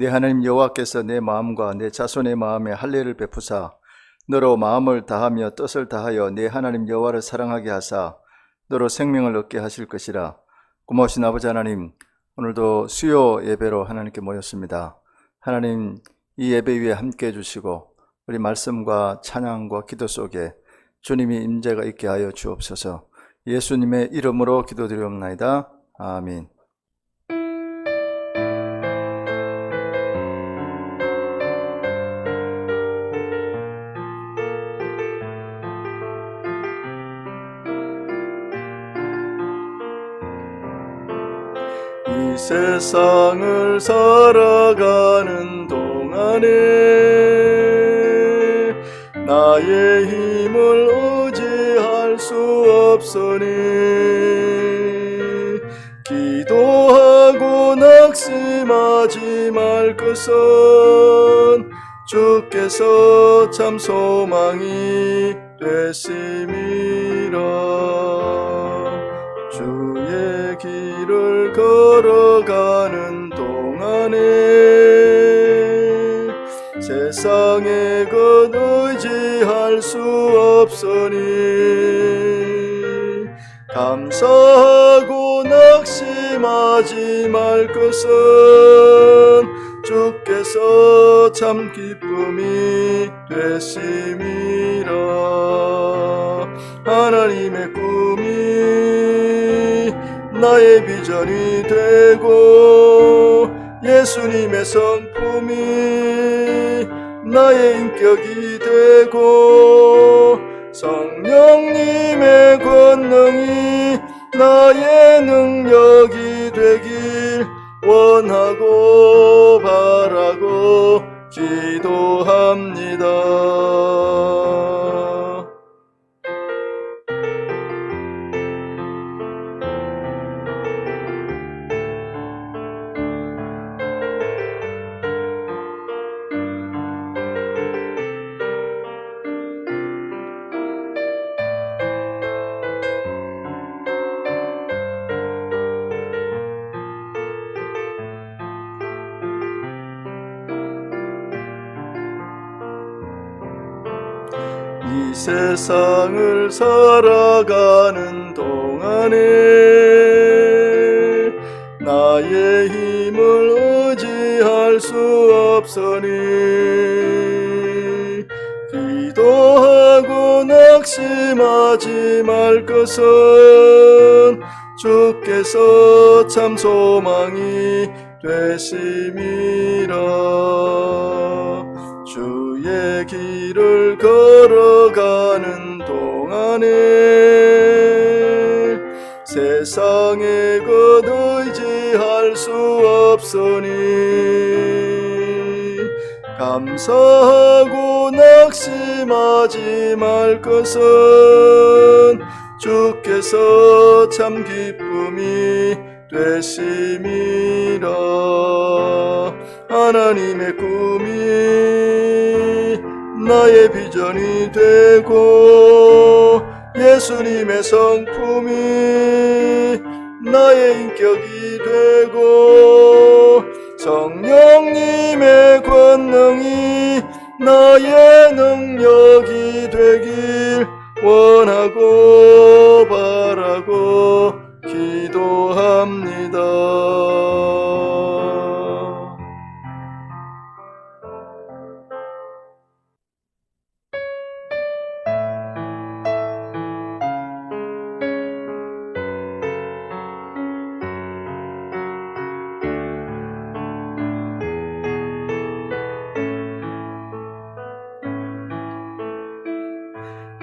내 하나님 여호와께서 내 마음과 내 자손의 마음에 할례를 베푸사 너로 마음을 다하며 뜻을 다하여 내 하나님 여호와를 사랑하게 하사 너로 생명을 얻게 하실 것이라. 고마우신 아버지 하나님, 오늘도 수요 예배로 하나님께 모였습니다. 하나님, 이 예배 위에 함께 해주시고 우리 말씀과 찬양과 기도 속에 주님이 임재가 있게 하여 주옵소서. 예수님의 이름으로 기도드리옵나이다. 아멘. 이 세상을 살아가는 동안에 나의 힘을 의지할 수 없으니 기도하고 낙심하지 말 것은 주께서 참 소망이 되심이라. 주의 길을 걸어가는 동안에 세상의 것 의지할 수 없으니 감사하고 낙심하지 말 것은 주께서 참 기쁨이 되심이라. 하나님의 꿈이 나의 비전이 되고 예수님의 성품이 나의 인격이 되고 성령님의 권능이 나의 능력이 되길 원하고 바라고 기도합니다. 이 세상을 살아가는 동안에 나의 힘을 의지할 수 없으니 기도하고 낙심하지 말 것은 주께서 참 소망이 되심이라. 주의 길을 걸어가는 동안에 세상의 것 의지할 수 없으니 감사하고 낙심하지 말 것은 주께서 참 기쁨이 되심이라. 하나님의 꿈이 나의 비전이 되고 예수님의 성품이 나의 인격이 되고 성령님의 권능이 나의 능력이 되길 원하고 바라고 기도합니다.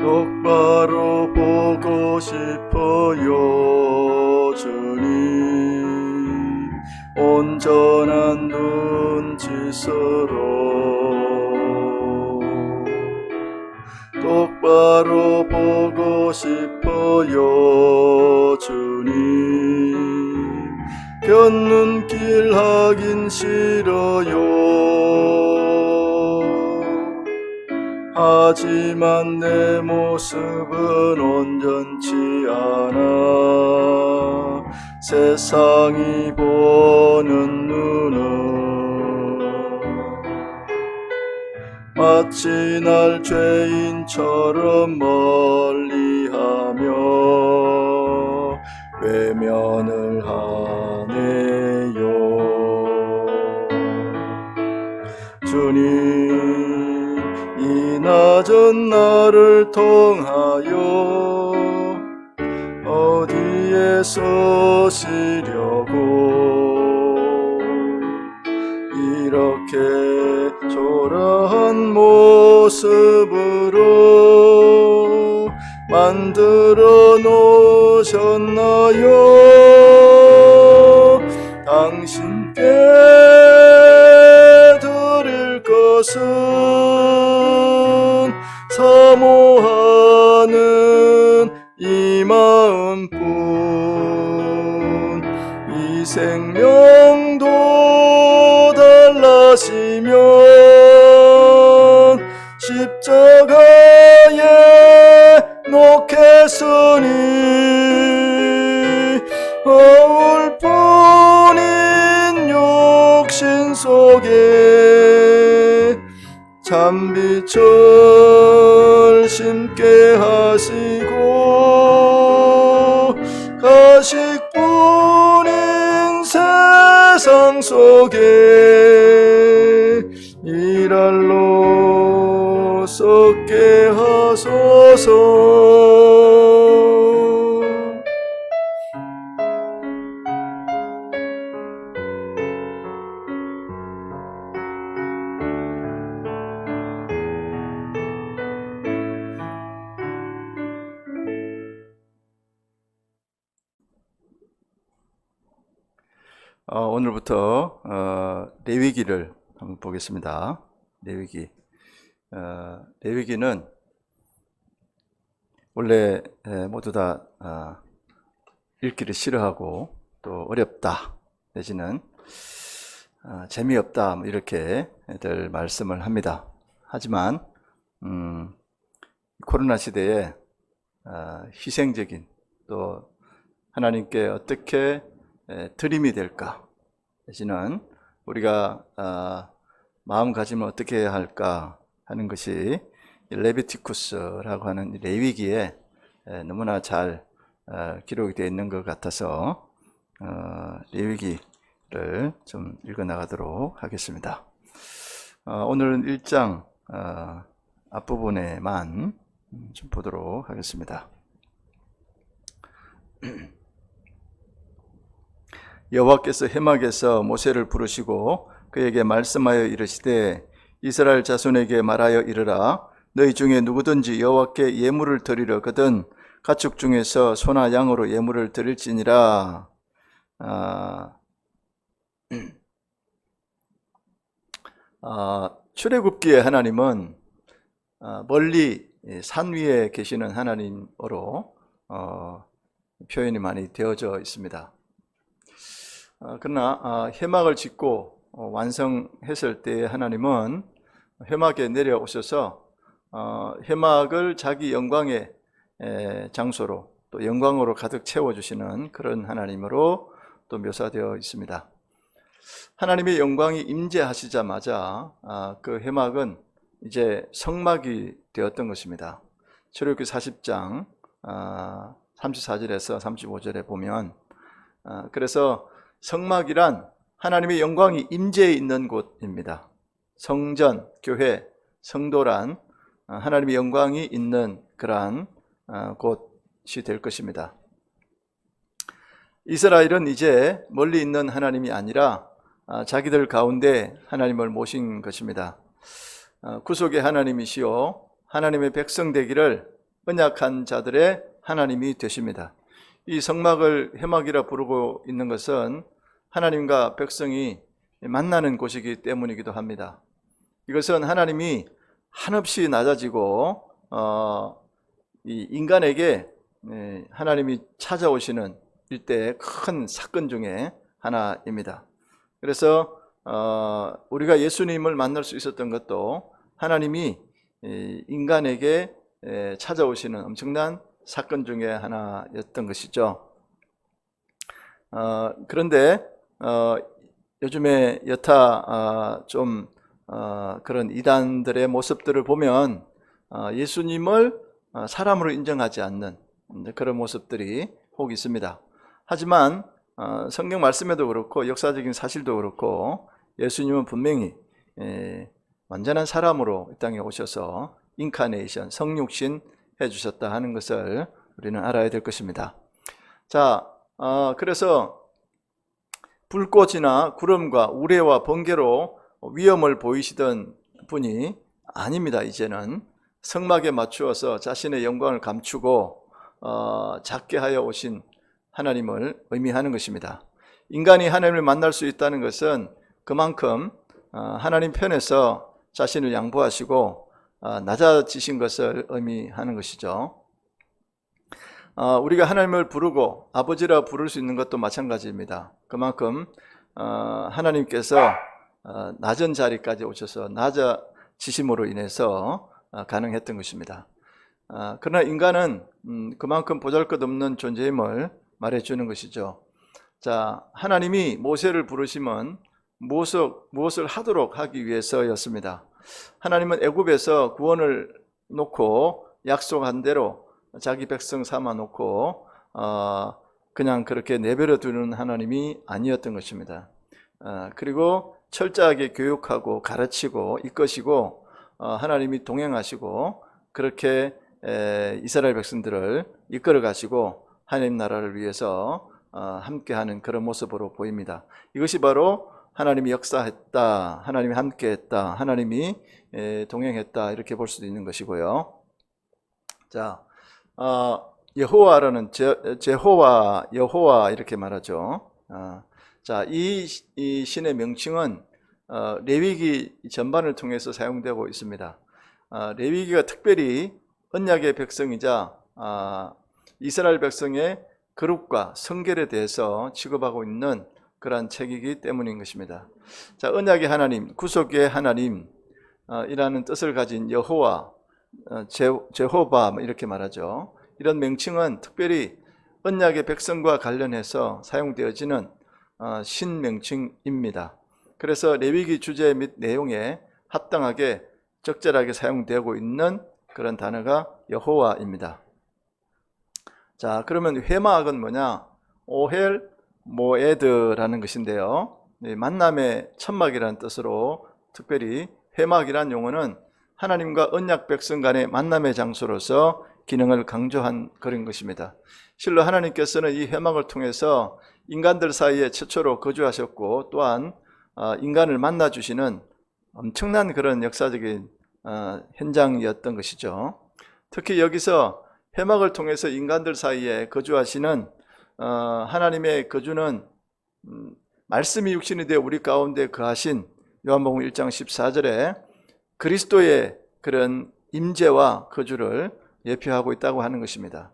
똑바로 보고 싶어요 주님, 온전한 눈짓으로 똑바로 보고 싶어요 주님, 곁눈길 하긴 싫어요. 하지만 내 모습은 온전치 않아 세상이 보는 눈은 마치 날 죄인처럼 멀리하며 외면을 하네요. 주님, 이 낮은 나를 통하여 어디에 서시려고 이렇게 초라한 모습으로 만들어 놓으셨나요? 당신께 드릴 것은 사모하는 이 마음뿐, 이 생명도 달라지면 십자가에 놓겠으니 거울뿐인 육신 속에 참빛을 심게 하시고 가식뿐인 세상 속에 일할로 썩게 하소서. 오늘부터 레위기를 한번 보겠습니다. 레위기. 레위기는 원래 모두 다 읽기를 싫어하고 또 어렵다 내지는 재미없다 이렇게들 말씀을 합니다. 하지만 코로나 시대에 희생적인 또 하나님께 어떻게 드림이 될까 내지는 우리가 마음가짐을 어떻게 해야 할까 하는 것이 레비티쿠스라고 하는 레위기에 너무나 잘 기록이 되어 있는 것 같아서 레위기를 좀 읽어 나가도록 하겠습니다. 오늘은 1장 앞부분에만 좀 보도록 하겠습니다. 여호와께서 해막에서 모세를 부르시고 그에게 말씀하여 이르시되 이스라엘 자손에게 말하여 이르라. 너희 중에 누구든지 여호와께 예물을 드리려거든 가축 중에서 소나 양으로 예물을 드릴지니라. 출애굽기에 하나님은 멀리 산 위에 계시는 하나님으로 표현이 많이 되어져 있습니다. 그러나 회막을 짓고 완성했을 때 하나님은 회막에 내려오셔서 회막을 자기 영광의 장소로 또 영광으로 가득 채워주시는 그런 하나님으로 또 묘사되어 있습니다. 하나님의 영광이 임재하시자마자 그 회막은 이제 성막이 되었던 것입니다. 출애굽기 40장 34절에서 35절에 보면 그래서 성막이란 하나님의 영광이 임재해 있는 곳입니다. 성전, 교회, 성도란 하나님의 영광이 있는 그러한 곳이 될 것입니다. 이스라엘은 이제 멀리 있는 하나님이 아니라 자기들 가운데 하나님을 모신 것입니다. 구속의 하나님이시요 하나님의 백성 되기를 언약한 자들의 하나님이 되십니다. 이 성막을 회막이라 부르고 있는 것은 하나님과 백성이 만나는 곳이기 때문이기도 합니다. 이것은 하나님이 한없이 낮아지고 이 인간에게 하나님이 찾아오시는 일대의 큰 사건 중에 하나입니다. 그래서 우리가 예수님을 만날 수 있었던 것도 하나님이 인간에게 찾아오시는 엄청난 사건 중에 하나였던 것이죠. 그런데 요즘에 여타 좀 그런 이단들의 모습들을 보면 예수님을 사람으로 인정하지 않는 그런 모습들이 혹 있습니다. 하지만 성경 말씀에도 그렇고 역사적인 사실도 그렇고 예수님은 분명히 완전한 사람으로 이 땅에 오셔서 인카네이션, 성육신 해주셨다 하는 것을 우리는 알아야 될 것입니다. 자, 그래서 불꽃이나 구름과 우레와 번개로 위험을 보이시던 분이 아닙니다. 이제는 성막에 맞추어서 자신의 영광을 감추고 작게 하여 오신 하나님을 의미하는 것입니다. 인간이 하나님을 만날 수 있다는 것은 그만큼 하나님 편에서 자신을 양보하시고 낮아지신 것을 의미하는 것이죠. 우리가 하나님을 부르고 아버지라 부를 수 있는 것도 마찬가지입니다. 그만큼 하나님께서 낮은 자리까지 오셔서 낮아지심으로 인해서 가능했던 것입니다. 그러나 인간은 그만큼 보잘것없는 존재임을 말해주는 것이죠. 자, 하나님이 모세를 부르심은 무엇을 하도록 하기 위해서였습니다. 하나님은 애굽에서 구원을 놓고 약속한 대로 자기 백성 삼아 놓고 그냥 그렇게 내버려 두는 하나님이 아니었던 것입니다. 그리고 철저하게 교육하고 가르치고 이끄시고 하나님이 동행하시고 그렇게 이스라엘 백성들을 이끌어 가시고 하나님 나라를 위해서 함께하는 그런 모습으로 보입니다. 이것이 바로 하나님이 역사했다, 하나님이 함께했다, 하나님이 동행했다 이렇게 볼 수도 있는 것이고요. 자, 여호와라는 여호와 이렇게 말하죠. 자, 이 신의 명칭은 레위기 전반을 통해서 사용되고 있습니다. 레위기가 특별히 언약의 백성이자 이스라엘 백성의 거룩과 성결에 대해서 취급하고 있는 그러한 책이기 때문인 것입니다. 자, 언약의 하나님, 구속의 하나님 이라는 뜻을 가진 여호와, 제호바 이렇게 말하죠. 이런 명칭은 특별히 언약의 백성과 관련해서 사용되어지는 신명칭입니다. 그래서 레위기 주제 및 내용에 합당하게 적절하게 사용되고 있는 그런 단어가 여호와입니다. 자, 그러면 회막은 뭐냐? 오헬 모에드라는 것인데요. 만남의 천막이라는 뜻으로 특별히 회막이라는 용어는 하나님과 언약 백성 간의 만남의 장소로서 기능을 강조한 그런 것입니다. 실로 하나님께서는 이 회막을 통해서 인간들 사이에 최초로 거주하셨고 또한 인간을 만나주시는 엄청난 그런 역사적인 현장이었던 것이죠. 특히 여기서 회막을 통해서 인간들 사이에 거주하시는 하나님의 거주는 말씀이 육신이 되어 우리 가운데 거하신 요한복음 1장 14절에 그리스도의 그런 임재와 거주를 예표하고 있다고 하는 것입니다.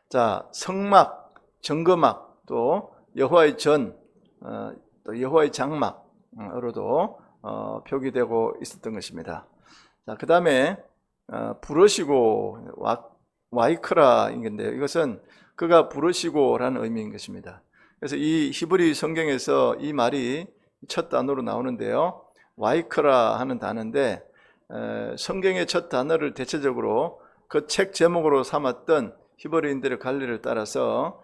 자, 성막, 정거막, 또 여호와의 전, 또 여호와의 장막으로도 표기되고 있었던 것입니다. 자, 그 다음에 부르시고 와이크라인데 이것은 그가 부르시고라는 의미인 것입니다. 그래서 이 히브리 성경에서 이 말이 첫 단어로 나오는데요. 와이크라 하는 단어인데 성경의 첫 단어를 대체적으로 그 책 제목으로 삼았던 히브리인들의 관리를 따라서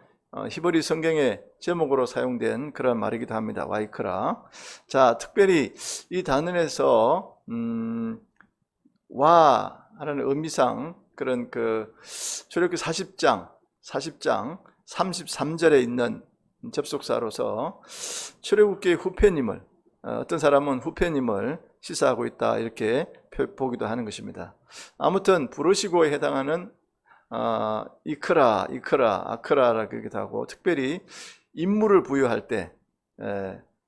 히브리 성경의 제목으로 사용된 그런 말이기도 합니다. 와이크라. 자, 특별히 이 단어에서 와 하는 의미상 그런 그 출애굽기 40장 33절에 있는 접속사로서 출애굽기의 후패님을 어떤 사람은 후패님을 시사하고 있다 이렇게 보기도 하는 것입니다. 아무튼 부르시고에 해당하는 이크라, 아크라라 그러기도 하고 특별히 임무를 부여할 때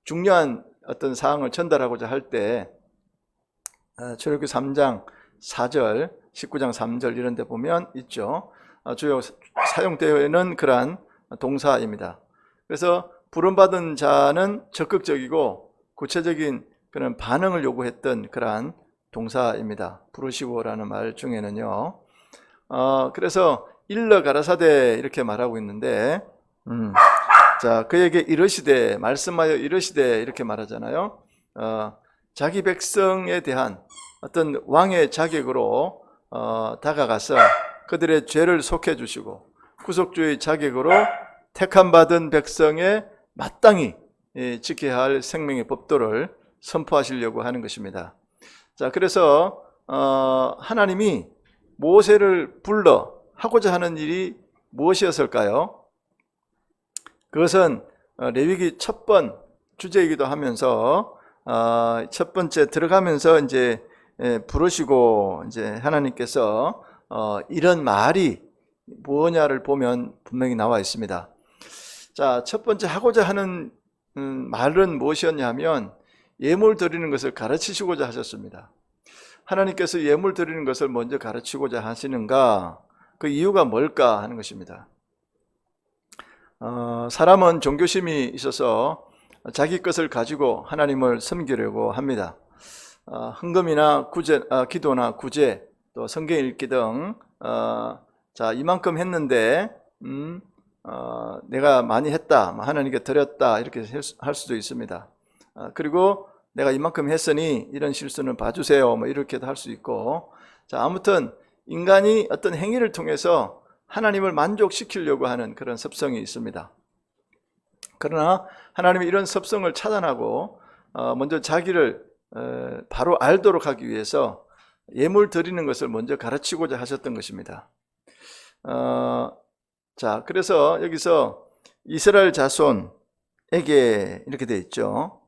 중요한 어떤 사항을 전달하고자 할 때 출애굽기 3장 4절, 19장 3절 이런 데 보면 있죠. 주요 사용되어 있는 그러한 동사입니다. 그래서 부름받은 자는 적극적이고 구체적인 그런 반응을 요구했던 그러한 동사입니다. 부르시고라는 말 중에는요. 그래서 일러 가라사대 이렇게 말하고 있는데 자, 그에게 이르시되 말씀하여 이르시되 이렇게 말하잖아요. 자기 백성에 대한 어떤 왕의 자격으로 다가가서 그들의 죄를 속해 주시고 구속주의 자격으로 택함받은 백성의 마땅히 지켜야 할 생명의 법도를 선포하시려고 하는 것입니다. 자, 그래서 하나님이 모세를 불러 하고자 하는 일이 무엇이었을까요? 그것은 레위기 첫 번 주제이기도 하면서 첫 번째 들어가면서 이제 부르시고 이제 하나님께서 이런 말이 무엇냐를 보면 분명히 나와 있습니다. 자, 첫 번째 하고자 하는 말은 무엇이었냐 하면 예물 드리는 것을 가르치시고자 하셨습니다. 하나님께서 예물 드리는 것을 먼저 가르치고자 하시는가? 그 이유가 뭘까 하는 것입니다. 사람은 종교심이 있어서 자기 것을 가지고 하나님을 섬기려고 합니다. 헌금이나 기도나 구제, 또 성경 읽기 등 자, 이만큼 했는데 내가 많이 했다, 하나님께 드렸다 이렇게 할 수도 있습니다. 그리고 내가 이만큼 했으니 이런 실수는 봐주세요, 뭐 이렇게도 할 수 있고, 자, 아무튼 인간이 어떤 행위를 통해서 하나님을 만족시키려고 하는 그런 습성이 있습니다. 그러나 하나님이 이런 습성을 차단하고 먼저 자기를 바로 알도록 하기 위해서 예물 드리는 것을 먼저 가르치고자 하셨던 것입니다. 자, 그래서 여기서 이스라엘 자손에게 이렇게 되어 있죠.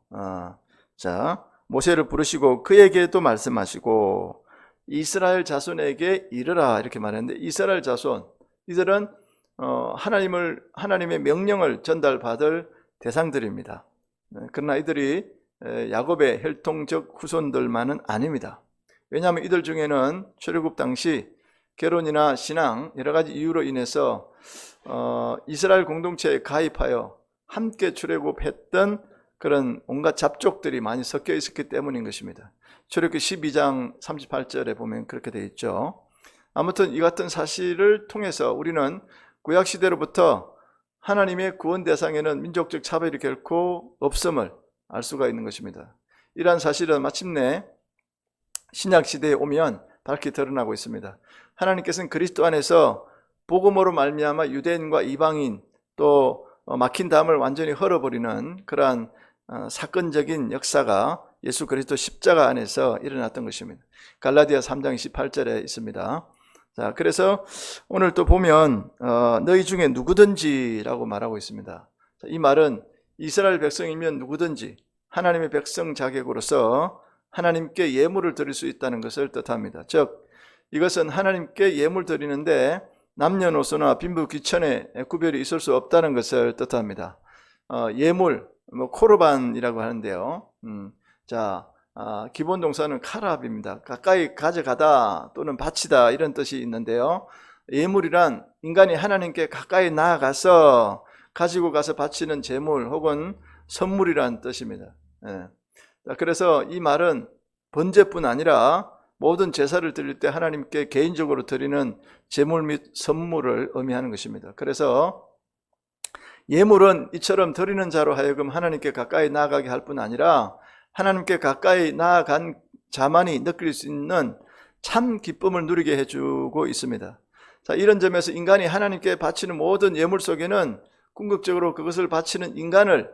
자, 모세를 부르시고 그에게도 말씀하시고 이스라엘 자손에게 이르라 이렇게 말했는데, 이스라엘 자손, 이들은 하나님의 명령을 전달받을 대상들입니다. 그러나 이들이 야곱의 혈통적 후손들만은 아닙니다. 왜냐하면 이들 중에는 출애굽 당시 결혼이나 신앙 여러 가지 이유로 인해서 이스라엘 공동체에 가입하여 함께 출애굽했던 그런 온갖 잡족들이 많이 섞여 있었기 때문인 것입니다. 출애굽기 12장 38절에 보면 그렇게 되어 있죠. 아무튼 이 같은 사실을 통해서 우리는 구약시대로부터 하나님의 구원 대상에는 민족적 차별이 결코 없음을 알 수가 있는 것입니다. 이러한 사실은 마침내 신약시대에 오면 밝히 드러나고 있습니다. 하나님께서는 그리스도 안에서 복음으로 말미암아 유대인과 이방인 또 막힌 담을 완전히 헐어버리는 그러한 사건적인 역사가 예수 그리스도 십자가 안에서 일어났던 것입니다. 갈라디아 3장 28절에 있습니다. 자, 그래서 오늘 또 보면 너희 중에 누구든지라고 말하고 있습니다. 자, 이 말은 이스라엘 백성이면 누구든지 하나님의 백성 자격으로서 하나님께 예물을 드릴 수 있다는 것을 뜻합니다. 즉 이것은 하나님께 예물 드리는데 남녀노소나 빈부귀천의 구별이 있을 수 없다는 것을 뜻합니다. 예물, 코르반이라고 하는데요. 자, 기본 동사는 카랍입니다. 가까이 가져가다 또는 바치다 이런 뜻이 있는데요. 예물이란 인간이 하나님께 가까이 나아가서 가지고 가서 바치는 제물 혹은 선물이란 뜻입니다. 그래서 이 말은 번제뿐 아니라 모든 제사를 드릴 때 하나님께 개인적으로 드리는 제물 및 선물을 의미하는 것입니다. 그래서 예물은 이처럼 드리는 자로 하여금 하나님께 가까이 나아가게 할 뿐 아니라 하나님께 가까이 나아간 자만이 느낄 수 있는 참 기쁨을 누리게 해주고 있습니다. 자, 이런 점에서 인간이 하나님께 바치는 모든 예물 속에는 궁극적으로 그것을 바치는 인간을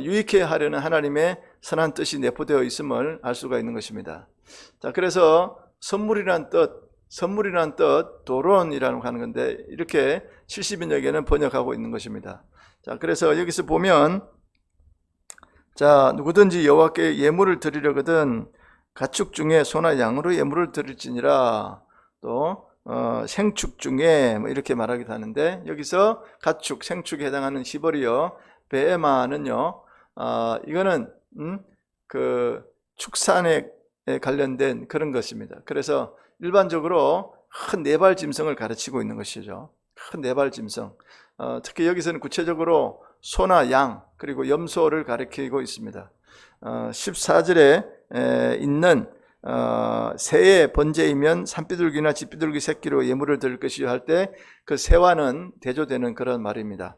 유익해 하려는 하나님의 선한 뜻이 내포되어 있음을 알 수가 있는 것입니다. 자, 그래서 선물이란 뜻, 도론이라고 하는 건데 이렇게 70인역에는 번역하고 있는 것입니다. 자, 그래서 여기서 보면 자, 누구든지 여호와께 예물을 드리려거든 가축 중에 소나 양으로 예물을 드릴지니라. 또 생축 중에 뭐 이렇게 말하기도 하는데 여기서 가축, 생축에 해당하는 히브리어 베에마는요, 이거는 그 축산에 관련된 그런 것입니다. 그래서 일반적으로 큰 네발 짐승을 가르치고 있는 것이죠. 큰 네발 짐승. 특히 여기서는 구체적으로 소나 양 그리고 염소를 가리키고 있습니다. 14절에 있는 새의 번제이면 산비둘기나 집비둘기 새끼로 예물을 드릴 것이요 할 때 그 새와는 대조되는 그런 말입니다.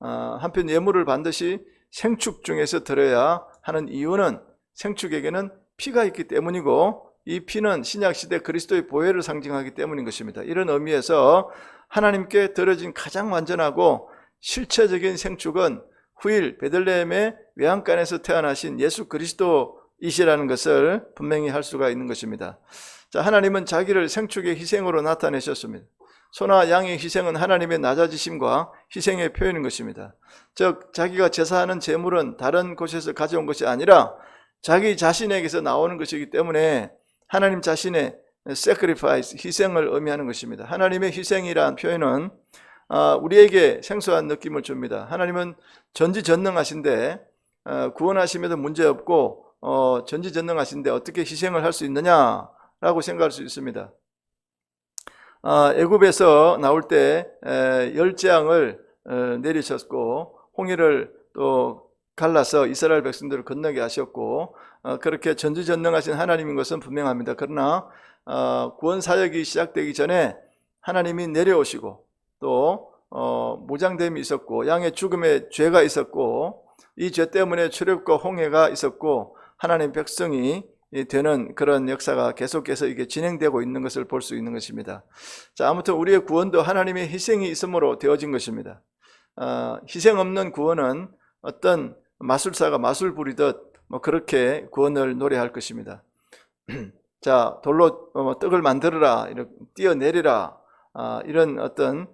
한편 예물을 반드시 생축 중에서 드려야 하는 이유는 생축에게는 피가 있기 때문이고, 이 피는 신약시대 그리스도의 보혈을 상징하기 때문인 것입니다. 이런 의미에서 하나님께 드려진 가장 완전하고 실체적인 생축은 후일 베들레헴의 외양간에서 태어나신 예수 그리스도이시라는 것을 분명히 할 수가 있는 것입니다. 자, 하나님은 자기를 생축의 희생으로 나타내셨습니다. 소나 양의 희생은 하나님의 낮아지심과 희생의 표현인 것입니다. 즉 자기가 제사하는 제물은 다른 곳에서 가져온 것이 아니라 자기 자신에게서 나오는 것이기 때문에 하나님 자신의 sacrifice, 희생을 의미하는 것입니다. 하나님의 희생이란 표현은 우리에게 생소한 느낌을 줍니다. 하나님은 전지전능하신데 구원하심에도 문제없고 전지전능하신데 어떻게 희생을 할 수 있느냐라고 생각할 수 있습니다. 애굽에서 나올 때 열재앙을 내리셨고 홍해를 또 갈라서 이스라엘 백성들을 건너게 하셨고 그렇게 전지전능하신 하나님인 것은 분명합니다. 그러나 구원 사역이 시작되기 전에 하나님이 내려오시고 또 무장됨이 있었고 양의 죽음에 죄가 있었고 이 죄 때문에 출애굽과 홍해가 있었고 하나님 백성이 되는 그런 역사가 계속해서 이게 진행되고 있는 것을 볼 수 있는 것입니다. 자, 아무튼 우리의 구원도 하나님의 희생이 있음으로 되어진 것입니다. 희생 없는 구원은 어떤 마술사가 마술 부리듯 그렇게 구원을 노래할 것입니다. 자, 돌로 떡을 만들어라, 이렇게 뛰어내리라, 이런 어떤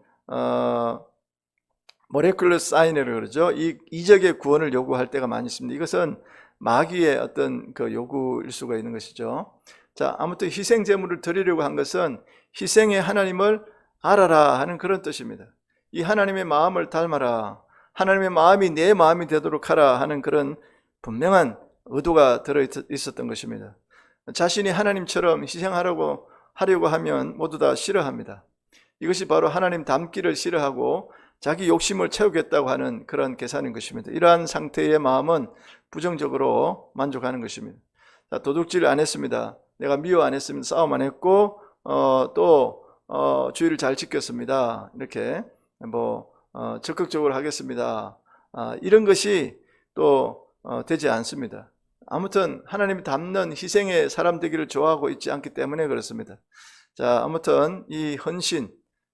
모레큘러 사인이라고 그러죠. 이 이적의 구원을 요구할 때가 많이 있습니다. 이것은 마귀의 어떤 그 요구일 수가 있는 것이죠. 자, 아무튼 희생 제물을 드리려고 한 것은 희생의 하나님을 알아라 하는 그런 뜻입니다. 이 하나님의 마음을 닮아라, 하나님의 마음이 내 마음이 되도록 하라 하는 그런 분명한 의도가 들어 있었던 것입니다. 자신이 하나님처럼 희생하려고 하면 모두 다 싫어합니다. 이것이 바로 하나님 닮기를 싫어하고 자기 욕심을 채우겠다고 하는 그런 계산인 것입니다. 이러한 상태의 마음은 부정적으로 만족하는 것입니다. 자, 도둑질 안 했습니다. 내가 미워 안 했으면 싸움 안 했고 또 주의를 잘 지켰습니다. 이렇게 적극적으로 하겠습니다. 이런 것이 또 되지 않습니다. 아무튼 하나님이 닮는 희생의 사람 되기를 좋아하고 있지 않기 때문에 그렇습니다. 자, 아무튼 이 헌신,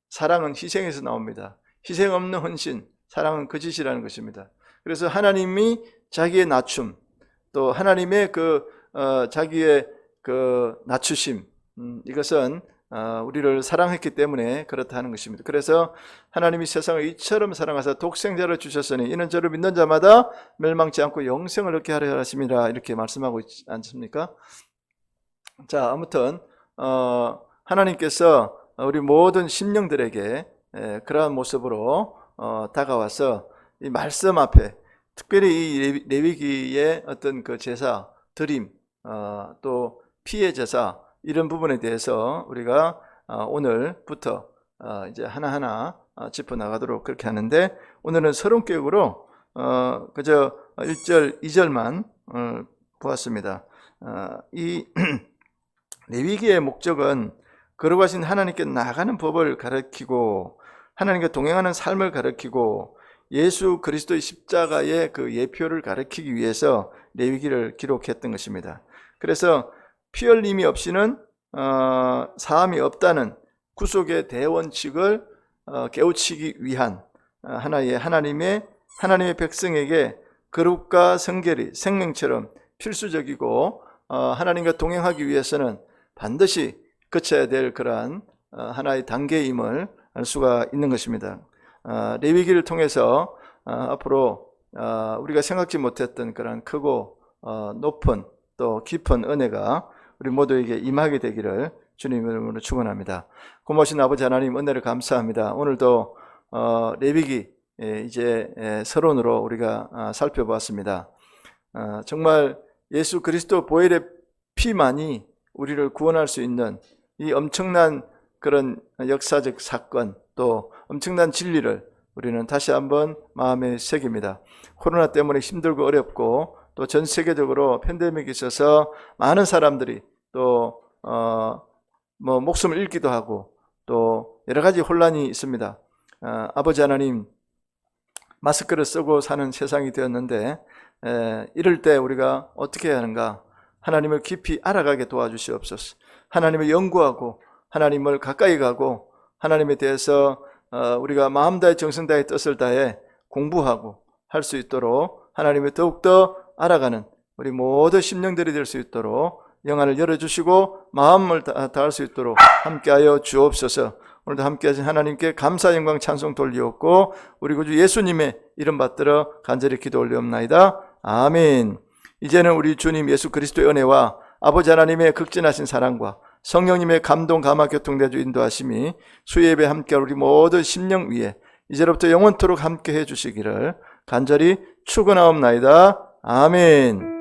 사랑은 희생에서 나옵니다. 희생 없는 헌신, 사랑은 거짓이라는 것입니다. 그래서 하나님이 자기의 낮춤, 또 하나님의 자기의 낮추심, 이것은 우리를 사랑했기 때문에 그렇다 하는 것입니다. 그래서 하나님이 세상을 이처럼 사랑하사 독생자를 주셨으니 이는 저를 믿는 자마다 멸망치 않고 영생을 얻게 하려 하심이라, 이렇게 말씀하고 있지 않습니까? 자, 아무튼 하나님께서 우리 모든 심령들에게 그러한 모습으로 다가와서 이 말씀 앞에, 특별히 이 레위기의 어떤 그 제사, 드림, 또 피의 제사, 이런 부분에 대해서 우리가 오늘부터 이제 하나하나 짚어 나가도록 그렇게 하는데, 오늘은 서론교육으로 그저 1절, 2절만 보았습니다. 이 레위기의 목적은 거룩하신 하나님께 나아가는 법을 가르치고 하나님과 동행하는 삶을 가르치고 예수 그리스도의 십자가의 그 예표를 가르치기 위해서 레위기를 기록했던 것입니다. 그래서 피 흘림이 없이는 사함이 없다는 구속의 대원칙을 깨우치기 위한 하나의 하나님의 백성에게 거룩과 성결이 생명처럼 필수적이고 하나님과 동행하기 위해서는 반드시 거쳐야 될 그러한 하나의 단계임을 알 수가 있는 것입니다. 레위기를 통해서 앞으로 우리가 생각지 못했던 그런 크고 높은 또 깊은 은혜가 우리 모두에게 임하게 되기를 주님 이름으로 축원합니다. 고마우신 아버지 하나님, 은혜를 감사합니다. 오늘도 레위기 이제 서론으로 우리가 살펴보았습니다. 정말 예수 그리스도 보혈의 피만이 우리를 구원할 수 있는 이 엄청난 그런 역사적 사건, 또 엄청난 진리를 우리는 다시 한번 마음에 새깁니다. 코로나 때문에 힘들고 어렵고 또 전 세계적으로 팬데믹이 있어서 많은 사람들이 또 목숨을 잃기도 하고 또 여러 가지 혼란이 있습니다. 아버지 하나님, 마스크를 쓰고 사는 세상이 되었는데 이럴 때 우리가 어떻게 해야 하는가? 하나님을 깊이 알아가게 도와주시옵소서. 하나님을 연구하고 하나님을 가까이 가고 하나님에 대해서 우리가 마음 다해 정성 다해 뜻을 다해 공부하고 할 수 있도록 하나님을 더욱더 알아가는 우리 모든 심령들이 될 수 있도록 영안을 열어주시고 마음을 다할 수 있도록 함께하여 주옵소서. 오늘도 함께하신 하나님께 감사 영광 찬송 돌리옵고 우리 구주 예수님의 이름 받들어 간절히 기도 올리옵나이다. 아멘. 이제는 우리 주님 예수 그리스도의 은혜와 아버지 하나님의 극진하신 사랑과 성령님의 감동 감화 교통대주 인도하심이 수예배 함께 우리 모든 심령 위에 이제로부터 영원토록 함께 해주시기를 간절히 축원하옵나이다. 아멘.